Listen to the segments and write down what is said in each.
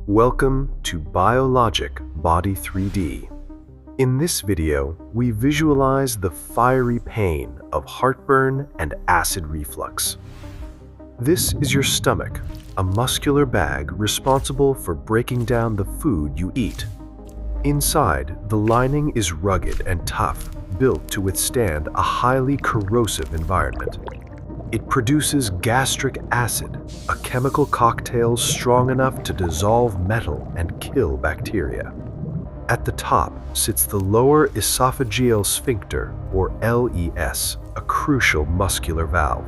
Welcome to Biologic Body3D. In this video, we visualize the fiery pain of heartburn and acid reflux. This is your stomach, a muscular bag responsible for breaking down the food you eat. Inside, the lining is rugged and tough, built to withstand a highly corrosive environment. It produces gastric acid, a chemical cocktail strong enough to dissolve metal and kill bacteria. At the top sits the Lower Esophageal Sphincter, or LES, a crucial muscular valve.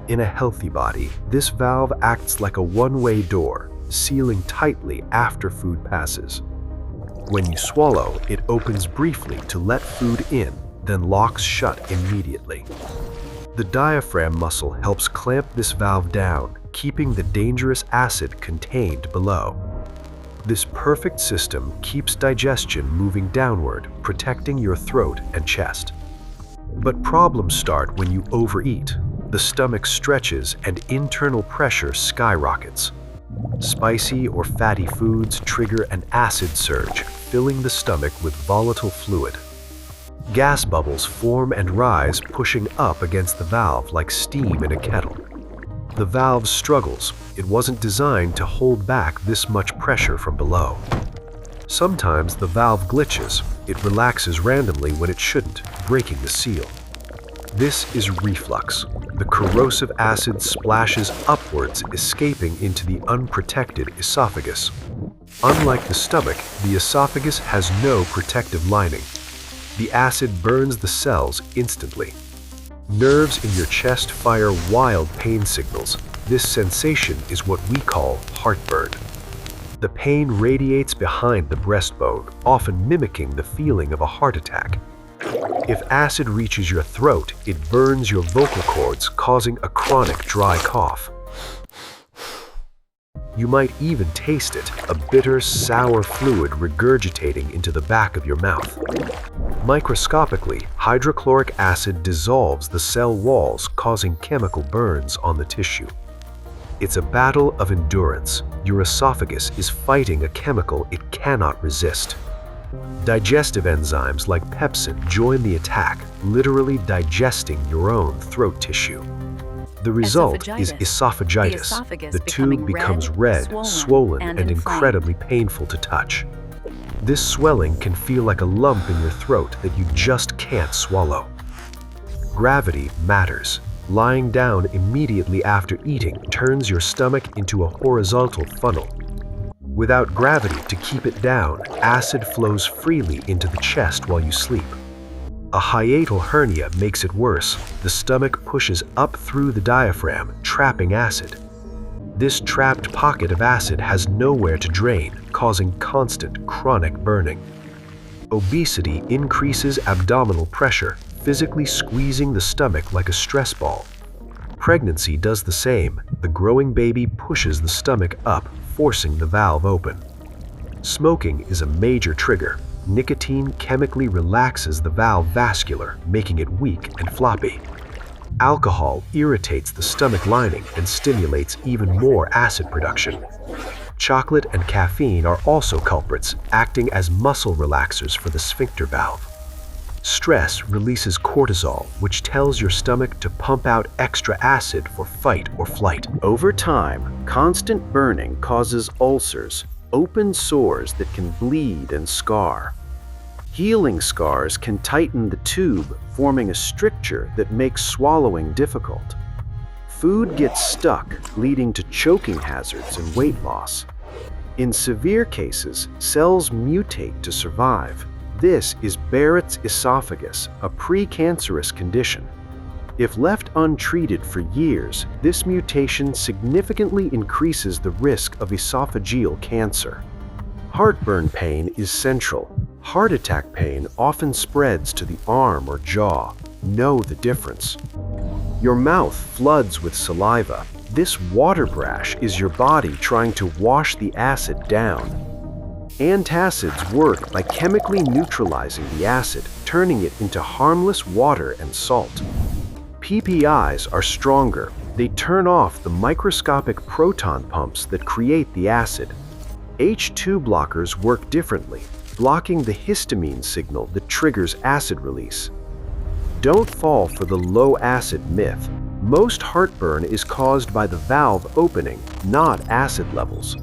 In a healthy body, this valve acts like a one-way door, sealing tightly after food passes. When you swallow, it opens briefly to let food in, then locks shut immediately. The diaphragm muscle helps clamp this valve down, keeping the dangerous acid contained below. This perfect system keeps digestion moving downward, protecting your throat and chest. But problems start when you overeat. The stomach stretches and internal pressure skyrockets. Spicy or fatty foods trigger an acid surge, filling the stomach with volatile fluid. Gas bubbles form and rise, pushing up against the valve like steam in a kettle. The valve struggles. It wasn't designed to hold back this much pressure from below. Sometimes the valve glitches. It relaxes randomly when it shouldn't, breaking the seal. This is reflux. The corrosive acid splashes upwards, escaping into the unprotected esophagus. Unlike the stomach, the esophagus has no protective lining. The acid burns the cells instantly. Nerves in your chest fire wild pain signals. This sensation is what we call heartburn. The pain radiates behind the breastbone, often mimicking the feeling of a heart attack. If acid reaches your throat, it burns your vocal cords, causing a chronic dry cough. You might even taste it, a bitter, sour fluid regurgitating into the back of your mouth. Microscopically, hydrochloric acid dissolves the cell walls, causing chemical burns on the tissue. It's a battle of endurance. Your esophagus is fighting a chemical it cannot resist. Digestive enzymes like pepsin join the attack, literally digesting your own throat tissue. The result is esophagitis. The tube becomes red, swollen, and incredibly painful to touch. This swelling can feel like a lump in your throat that you just can't swallow. Gravity matters. Lying down immediately after eating turns your stomach into a horizontal funnel. Without gravity to keep it down, acid flows freely into the chest while you sleep. A hiatal hernia makes it worse. The stomach pushes up through the diaphragm, trapping acid. This trapped pocket of acid has nowhere to drain, causing constant chronic burning. Obesity increases abdominal pressure, physically squeezing the stomach like a stress ball. Pregnancy does the same. The growing baby pushes the stomach up, forcing the valve open. Smoking is a major trigger. Nicotine chemically relaxes the valve vascular, making it weak and floppy. Alcohol irritates the stomach lining and stimulates even more acid production. Chocolate and caffeine are also culprits, acting as muscle relaxers for the sphincter valve. Stress releases cortisol, which tells your stomach to pump out extra acid for fight or flight. Over time, constant burning causes ulcers, open sores that can bleed and scar. Healing scars can tighten the tube, forming a stricture that makes swallowing difficult. Food gets stuck, leading to choking hazards and weight loss. In severe cases, cells mutate to survive. This is Barrett's esophagus, a precancerous condition. If left untreated for years, this mutation significantly increases the risk of esophageal cancer. Heartburn pain is central. Heart attack pain often spreads to the arm or jaw. Know the difference. Your mouth floods with saliva. This water brash is your body trying to wash the acid down. Antacids work by chemically neutralizing the acid, turning it into harmless water and salt. PPIs are stronger. They turn off the microscopic proton pumps that create the acid. H2 blockers work differently, blocking the histamine signal that triggers acid release. Don't fall for the low acid myth. Most heartburn is caused by the valve opening, not acid levels.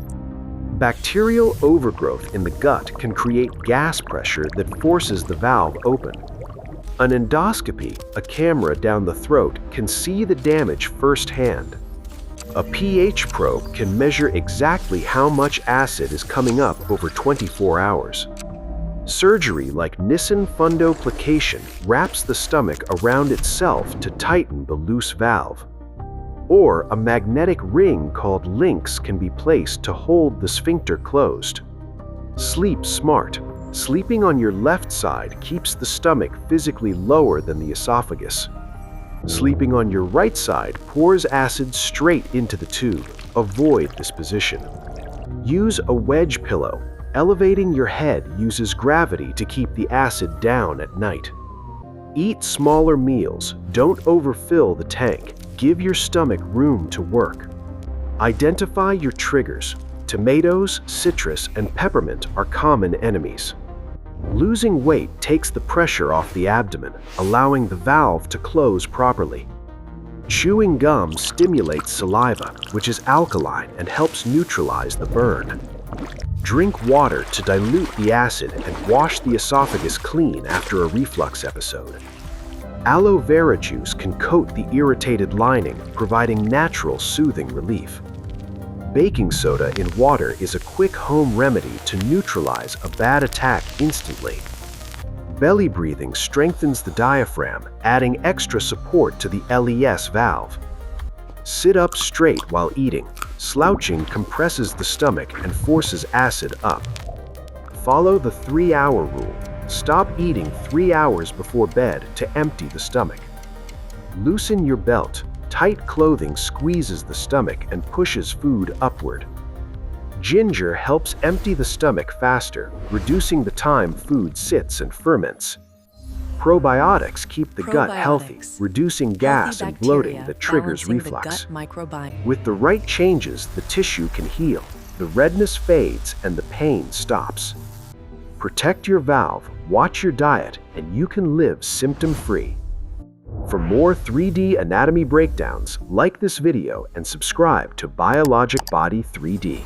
Bacterial overgrowth in the gut can create gas pressure that forces the valve open. An endoscopy, a camera down the throat, can see the damage firsthand. A pH probe can measure exactly how much acid is coming up over 24 hours. Surgery like Nissen fundoplication wraps the stomach around itself to tighten the loose valve. Or a magnetic ring called links can be placed to hold the sphincter closed. Sleep smart. Sleeping on your left side keeps the stomach physically lower than the esophagus. Sleeping on your right side pours acid straight into the tube. Avoid this position. Use a wedge pillow. Elevating your head uses gravity to keep the acid down at night. Eat smaller meals. Don't overfill the tank. Give your stomach room to work. Identify your triggers. Tomatoes, citrus, and peppermint are common enemies. Losing weight takes the pressure off the abdomen, allowing the valve to close properly. Chewing gum stimulates saliva, which is alkaline and helps neutralize the burn. Drink water to dilute the acid and wash the esophagus clean after a reflux episode. Aloe vera juice can coat the irritated lining, providing natural soothing relief. Baking soda in water is a quick home remedy to neutralize a bad attack instantly. Belly breathing strengthens the diaphragm, adding extra support to the LES valve. Sit up straight while eating. Slouching compresses the stomach and forces acid up. Follow the 3-hour rule. Stop eating 3 hours before bed to empty the stomach. Loosen your belt. Tight clothing squeezes the stomach and pushes food upward. Ginger helps empty the stomach faster, reducing the time food sits and ferments. Probiotics keep the gut healthy, reducing gas and bloating that triggers reflux. With the right changes, the tissue can heal, the redness fades, and the pain stops. Protect your valve, watch your diet, and you can live symptom-free. For more 3D anatomy breakdowns, like this video and subscribe to Biologic Body 3D.